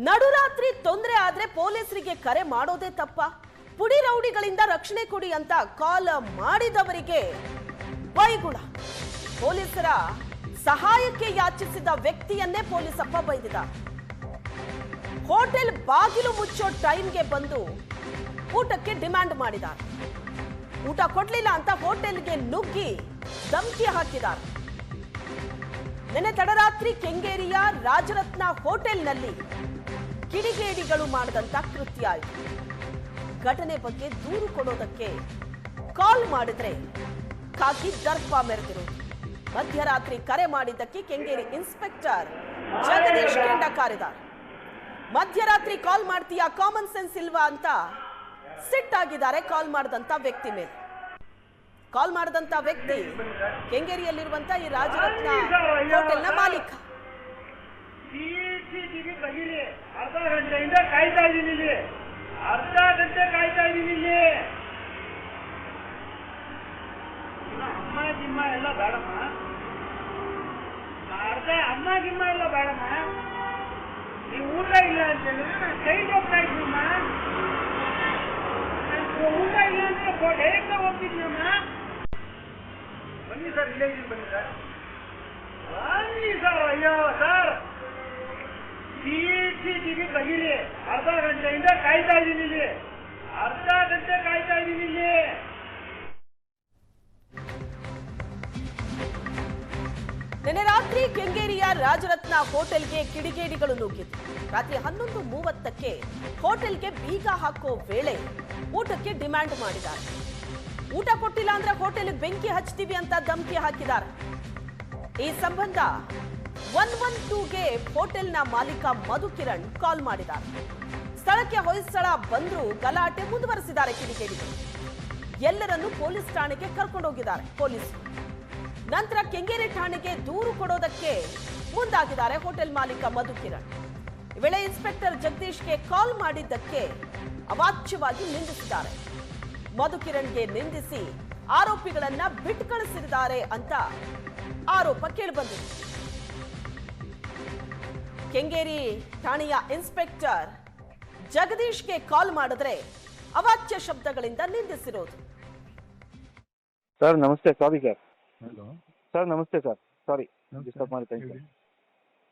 ನಡುರಾತ್ರಿ ತೊಂದರೆ ಆದ್ರೆ ಪೊಲೀಸರಿಗೆ ಕರೆ ಮಾಡೋದೇ ತಪ್ಪ? ಪುಡಿ ರೌಡಿಗಳಿಂದ ರಕ್ಷಣೆ ಕೊಡಿ ಅಂತ ಕಾಲ್ ಮಾಡಿದವರಿಗೆ ಬೈಗುಳ. ಪೊಲೀಸರ ಸಹಾಯಕ್ಕೆ ಯಾಚಿಸಿದ ವ್ಯಕ್ತಿಯನ್ನೇ ಪೊಲೀಸಪ್ಪ ಬೈದಿದ. ಹೋಟೆಲ್ ಬಾಗಿಲು ಮುಚ್ಚೋ ಟೈಮ್ಗೆ ಬಂದು ಊಟಕ್ಕೆ ಡಿಮ್ಯಾಂಡ್ ಮಾಡಿದ್ದಾರೆ. ಊಟ ಕೊಡ್ಲಿಲ್ಲ ಅಂತ ಹೋಟೆಲ್ಗೆ ನುಗ್ಗಿ ಧಮಕಿ ಹಾಕಿದ್ದಾರೆ. ನಿನ್ನೆ ತಡರಾತ್ರಿ ಕೆಂಗೇರಿಯ ರಾಜರತ್ನ ಹೋಟೆಲ್ನಲ್ಲಿ ಕಿಡಿಗೇಡಿಗಳು ಮಾಡಿದಂತ ಕೃತ್ಯ ಆಯಿತು. ಘಟನೆ ಬಗ್ಗೆ ದೂರು ಕೊಡೋದಕ್ಕೆ ಕಾಲ್ ಮಾಡಿದ್ರೆ ಖಾಕಿ ದರ್ಪ ಮೆರೆದಿರೋದು. ಮಧ್ಯರಾತ್ರಿ ಕರೆ ಮಾಡಿದ್ದಕ್ಕೆ ಕೆಂಗೇರಿ ಇನ್ಸ್ಪೆಕ್ಟರ್ ಜಗದೀಶ್ ಕೆಂಡ ಕಾರಿದ್ದಾರೆ. ಮಧ್ಯರಾತ್ರಿ ಕಾಲ್ ಮಾಡ್ತೀಯಾ, ಕಾಮನ್ ಸೆನ್ಸ್ ಇಲ್ವಾ ಅಂತ ಸಿಟ್ಟಾಗಿದ್ದಾರೆ ಕಾಲ್ ಮಾಡಿದಂತ ವ್ಯಕ್ತಿ ಮೇಲೆ. ಕಾಲ್ ಮಾಡಿದಂತ ವ್ಯಕ್ತಿ ಕೆಂಗೇರಿಯಲ್ಲಿರುವಂತ ಈ ರಾಜರತ್ನ ಹೋಟೆಲ್ನ ಮಾಲೀಕ. ಅರ್ಧ ಗಂಟೆಯಿಂದ ಕಾಯ್ತಾ ಇದ್ದೀನಿ ಇಲ್ಲಿ. ಅರ್ಧ ಗಂಟೆ ಕಾಯ್ತಾ ಇದ್ದೀನಿ ಇಲ್ಲಿ. ಅಮ್ಮ ಗಿಮ್ಮ ಎಲ್ಲ ಬೇಡಮ್ಮ. ಅಮ್ಮ ಗಿಮ್ಮ ಎಲ್ಲ ಬೇಡಮ್ಮ. ನೀವು ಊಟ ಇಲ್ಲ ಅಂತ ಹೇಳಿದ್ರೆ ನಾನು ಸೈಡ್ ಹೋಗ್ತಾ ಇದ್ದೀನಮ್ಮ. ಊಟ ಇಲ್ಲ ಅಂದ್ರೆ ಡೈರೆಕ್ಟ್ ಆಗಿ ಹೋಗ್ತಿದ್ದೀನಮ್ಮ. ಬನ್ನಿ ಸರ್, ಇಲ್ಲೇ ಇದ್ದೀನಿ, ಬನ್ನಿ ಸರ್. ಬನ್ನಿ ಸರ್. ಅಯ್ಯೋ ಸರ್, CCTV ಬಗಿರಿ. ಅರ್ಧ ಗಂಟೆಯಿಂದ ಕಾಯ್ತಾ ಇದ್ದೀನಿ ಇಲ್ಲಿ. ಅರ್ಧ ಗಂಟೆ ಕಾಯ್ತಾ ಇದ್ದೀನಿ ಇಲ್ಲಿ. ನಿನ್ನೆ ರಾತ್ರಿ ಕೆಂಗೇರಿಯ ರಾಜರತ್ನ ಹೋಟೆಲ್ಗೆ ಕಿಡಿಗೇಡಿಗಳು ನುಗ್ಗಿದ್ರು. ರಾತ್ರಿ 11:30ಕ್ಕೆ ಹೋಟೆಲ್ಗೆ ಬೀಗ ಹಾಕೋ ವೇಳೆ ಊಟಕ್ಕೆ ಡಿಮ್ಯಾಂಡ್ ಮಾಡಿದ್ದಾರೆ. ಊಟ ಕೊಟ್ಟಿಲ್ಲ ಅಂದ್ರೆ ಹೋಟೆಲ್ಗೆ ಬೆಂಕಿ ಹಚ್ತೀವಿ ಅಂತ ಧಮಕಿ ಹಾಕಿದ್ದಾರೆ. ಈ ಸಂಬಂಧ 112ಗೆ ಹೋಟೆಲ್ನ ಮಾಲೀಕ ಮಧುಕಿರಣ್ ಕಾಲ್ ಮಾಡಿದ್ದಾರೆ. ಸ್ಥಳಕ್ಕೆ ಹೊಯ್ಸಳ ಬಂದ್ರು ಗಲಾಟೆ ಮುಂದುವರೆಸಿದ್ದಾರೆ ಕಿಡಿಗೇಡಿಗಳು. ಎಲ್ಲರನ್ನೂ ಪೊಲೀಸ್ ಠಾಣೆಗೆ ಕರ್ಕೊಂಡೋಗಿದ್ದಾರೆ ಪೊಲೀಸರು. ನಂತರ ಕೆಂಗೇರಿ ಠಾಣೆಗೆ ದೂರು ಕೊಡೋದಕ್ಕೆ ಮುಂದಾಗಿದ್ದಾರೆ ಹೋಟೆಲ್ ಮಾಲೀಕ ಮಧುಕಿರಣ್. ಈ ವೇಳೆ ಇನ್ಸ್ಪೆಕ್ಟರ್ ಜಗದೀಶ್ಗೆ ಕಾಲ್ ಮಾಡಿದ್ದಕ್ಕೆ ಅವಾಚ್ಯವಾಗಿ ನಿಂದಿಸಿದ್ದಾರೆ. ಮಧುಕಿರಣ್ಗೆ ನಿಂದಿಸಿ ಆರೋಪಿಗಳನ್ನ ಬಿಟ್ಟು ಕಳಿಸಿದ್ದಾರೆ ಅಂತ ಆರೋಪ ಕೇಳಿಬಂದಿದೆ. ಕೆಂಗೇರಿ ಠಾಣೆಯ ಇನ್ಸ್ಪೆಕ್ಟರ್ ಜಗದೀಶ್ಗೆ ಕಾಲ್ ಮಾಡಿದ್ರೆ ಅವಾಚ್ಯ ಶಬ್ದಗಳಿಂದ ನಿಂದಿಸಿರೋದು. ಸರ್ ನಮಸ್ತೆ. Sorry sir. ಹಲೋ ಸರ್ ನಮಸ್ತೆ ಸರ್. ಸಾರಿ ಡಿಸ್ಟರ್ಬ್ ಮಾಡ್ತಾ ಇದ್ದೀನಿ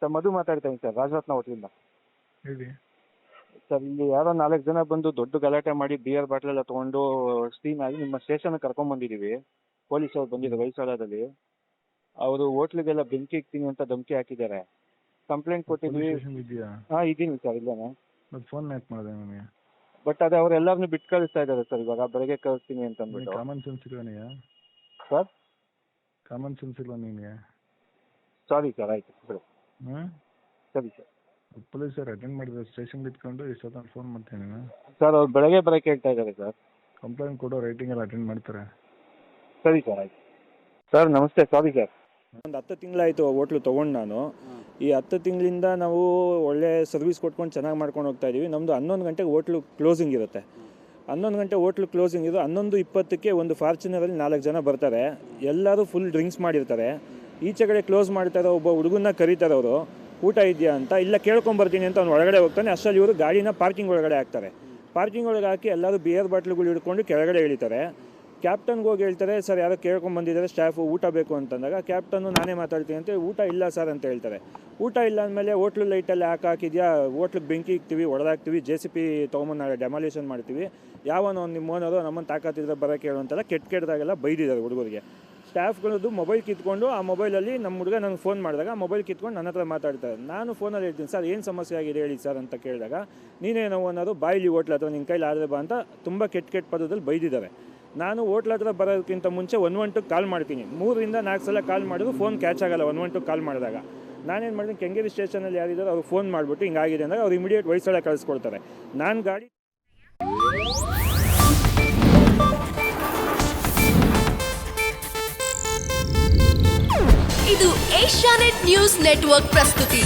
ಸರ್. ಮಧು ಮಾತಾಡ್ತಾ ಇದ್ದೀನಿ ಸರ್, ರಾಜರತ್ನ ಹೋಟೆಲಿಂದ. ಹೇಳಿ ಸರ್, ಇಲ್ಲಿ ಯಾರೋ 4 ಜನ ಬಂದು ದೊಡ್ಡ ಗಲಾಟೆ ಮಾಡಿ ಬಿಯರ್ ಬಾಟ್ಲ್ ಎಲ್ಲ ತೊಗೊಂಡು ಸ್ಟೀಮ್ ಆಗಿ ನಿಮ್ಮ ಸ್ಟೇಷನ್ ಕರ್ಕೊಂಡ್ಬಂದಿದ್ದೀವಿ. ಪೊಲೀಸ್ ಅವ್ರು ಬಂದಿದ್ದಾರೆ ಹೊಯ್ಸಳದಲ್ಲಿ. ಅವರು ಹೋಟ್ಲಿಗೆಲ್ಲ ಬೆಂಕಿ ಇಕ್ತೀನಿ ಅಂತ ಧಮಕಿ ಹಾಕಿದ್ದಾರೆ. ಕಂಪ್ಲೇಂಟ್ ಕೊಟ್ಟಿದ್ವಿ. ಇದೆಯಾ? ಹಾಂ ಇದ್ದೀನಿ ಸರ್, ಇಲ್ಲೇನೆ. ಮತ್ತೆ ಫೋನ್ ಯಾಕೆ ಮಾಡಿದೆ ನನಗೆ? ಬಟ್ ಅದೇ ಅವ್ರು ಎಲ್ಲರನ್ನೂ ಬಿಟ್ಟು ಕಳಿಸ್ತಾ ಇದ್ದಾರೆ ಸರ್. ಇವಾಗ ಬೆಳಗ್ಗೆ ಕಳಿಸ್ತೀನಿ ಅಂತ ಅಂದ್ಬಿಟ್ಟು. ಕಾಮನ್ ಸೆನ್ಸ್ ಇಲ್ವಾ ನೀ? ಸರ್ ಕಾಮನ್ ಸೆನ್ಸ್ ಇಲ್ವಾ ನಿನಗೆ? ಸಾರಿ ಸರ್, ಆಯಿತು ಸರ್. ಹಾಂ ಸರಿ ಸರ್. ಪೊಲೀಸರು ಅಟೆಂಡ್ ಮಾಡಿದ್ರೆ ಸ್ಟೇಷನ್ಗೆ ಇಟ್ಕೊಂಡು ಇಷ್ಟೊತ್ತು ಫೋನ್ ಮಾಡ್ತೀನಿ ನಾನು. ಸರ್ ಅವ್ರು ಬೆಳಗ್ಗೆ ಬರೋಕ್ಕೆ ಹೇಳ್ತಾ ಇದ್ದಾರೆ ಸರ್. ಕಂಪ್ಲೇಂಟ್ ಕೊಡೋ ರೈಟಿಂಗ್ ಎಲ್ಲ ಅಟೆಂಡ್ ಮಾಡ್ತಾರೆ. ಸರಿ ಸರ್, ಆಯ್ತು ಸರ್. ನಮಸ್ತೆ. Sorry sir. ಒಂದು 10 ತಿಂಗಳಾಯಿತು ಹೋಟ್ಲು ತೊಗೊಂಡು ನಾನು. ಈ 10 ತಿಂಗಳಿಂದ ನಾವು ಒಳ್ಳೆ ಸರ್ವಿಸ್ ಕೊಟ್ಕೊಂಡು ಚೆನ್ನಾಗಿ ಮಾಡ್ಕೊಂಡು ಹೋಗ್ತಾ ಇದ್ದೀವಿ. ನಮ್ಮದು 11 ಗಂಟೆಗೆ ಹೋಟ್ಲು ಕ್ಲೋಸಿಂಗ್ ಇರುತ್ತೆ. 11 ಗಂಟೆ ಹೋಟ್ಲು ಕ್ಲೋಸಿಂಗ್ ಇದು. 11:20ಕ್ಕೆ ಒಂದು ಫಾರ್ಚುನರಲ್ಲಿ 4 ಜನ ಬರ್ತಾರೆ. ಎಲ್ಲರೂ ಫುಲ್ ಡ್ರಿಂಕ್ಸ್ ಮಾಡಿರ್ತಾರೆ. ಈಚೆ ಕಡೆ ಕ್ಲೋಸ್ ಮಾಡ್ತಾರೆ. ಒಬ್ಬ ಹುಡುಗನ್ನ ಕರೀತಾರೆ ಅವರು, ಊಟ ಇದೆಯಾ ಅಂತ. ಇಲ್ಲ ಕೇಳ್ಕೊಂಬರ್ತೀನಿ ಅಂತ ಅವ್ನು ಒಳಗಡೆ ಹೋಗ್ತಾನೆ. ಅಷ್ಟರಲ್ಲಿ ಇವರು ಗಾಡಿನ ಪಾರ್ಕಿಂಗ್ ಒಳಗಡೆ ಹಾಕ್ತಾರೆ. ಪಾರ್ಕಿಂಗ್ ಒಳಗೆ ಹಾಕಿ ಎಲ್ಲರೂ ಬಿಯರ್ ಬಾಟ್ಲುಗಳು ಹಿಡ್ಕೊಂಡು ಕೆಳಗಡೆ ಇಳಿತಾರೆ. ಕ್ಯಾಪ್ಟನ್ಗೆ ಹೋಗಿ ಹೇಳ್ತಾರೆ, ಸರ್ ಯಾರೋ ಕೇಳ್ಕೊಂಬಂದಿದ್ದಾರೆ ಸ್ಟಾಫು, ಊಟ ಬೇಕು ಅಂತಂದಾಗ ಕ್ಯಾಪ್ಟನ್ನು ನಾನೇ ಮಾತಾಡ್ತೀನಿ ಅಂತ, ಊಟ ಇಲ್ಲ ಸರ್ ಅಂತ ಹೇಳ್ತಾರೆ. ಊಟ ಇಲ್ಲ ಅಂದಮೇಲೆ ಹೋಟ್ಲು ಲೈಟಲ್ಲಿ ಹಾಕಿದ್ಯಾ, ಹೋಟ್ಲಿಗೆ ಬೆಂಕಿ ಇಕ್ತೀವಿ, ಹೊಡೆದಾಕ್ತೀವಿ, JCP ತೊಗೊಂಬಂದು ನಾಳೆ ಡೆಮಾಲಿಷನ್ ಮಾಡ್ತೀವಿ, ಯಾವನೋ ನಿಮ್ಮ ಓನರು ನಮ್ಮನ್ನು ತಾಕತ್ತಿದ್ರೆ ಬರೋಕ್ಕೆ ಹೇಳು ಅಂತೆಲ್ಲ ಕೆಟ್ಟದಾಗೆಲ್ಲ ಬೈದಿದ್ದಾರೆ ಹುಡುಗರಿಗೆ. ಸ್ಟಾಫ್ಗಳದ್ದು ಮೊಬೈಲ್ ಕಿತ್ಕೊಂಡು ಆ ಮೊಬೈಲಲ್ಲಿ ನಮ್ಮ ಹುಡುಗ ನನಗೆ ಫೋನ್ ಮಾಡಿದಾಗ ಆ ಮೊಬೈಲ್ ಕಿತ್ಕೊಂಡು ನನ್ನ ಹತ್ರ ಮಾತಾಡ್ತಾರೆ. ನಾನು ಫೋನಲ್ಲಿ ಹೇಳ್ತೀನಿ, ಸರ್ ಏನು ಸಮಸ್ಯೆ ಆಗಿದೆ ಹೇಳಿ ಸರ್ ಅಂತ ಕೇಳಿದಾಗ, ನೀನೇನೋ ಅನ್ನೋದು ಬಾಯಿಲಿ ಹೋಟ್ಲ ಹತ್ರ ನಿನ್ನ ಕೈಲಿ ಆದ್ರೆ ಬಾ ಅಂತ ತುಂಬ ಕೆಟ್ಟ ಪದದಲ್ಲಿ ಬೈದಿದ್ದಾರೆ. ನಾನು ಹೋಟ್ಲ ಹತ್ರ ಬರೋದಕ್ಕಿಂತ ಮುಂಚೆ 112ಗೆ ಕಾಲ್ ಮಾಡ್ತೀನಿ. 3 ರಿಂದ 4 ಸಲ ಕಾಲ್ ಮಾಡಿದ್ರು ಫೋನ್ ಕ್ಯಾಚ್ ಆಗಲ್ಲ. 112ಗೆ ಕಾಲ್ ಮಾಡಿದಾಗ ನಾನೇನು ಮಾಡ್ತೀನಿ, ಕೆಂಗೇರಿ ಸ್ಟೇಷನಲ್ಲಿ ಯಾರಿದ್ದಾರೆ ಅವ್ರಿಗೆ ಫೋನ್ ಮಾಡಿಬಿಟ್ಟು ಹಿಂಗಾಗಿದೆ ಅಂದಾಗ ಅವ್ರು ಇಮಿಡಿಯೇಟ್ ಹೊಯ್ಸಳ ಕಳಿಸ್ಕೊಡ್ತಾರೆ. ನಾನು ಗಾಡಿ ಇದು ಏಷ್ಯಾನೆಟ್ ನ್ಯೂಸ್ ನೆಟ್ವರ್ಕ್ ಪ್ರಸ್ತುತಿ.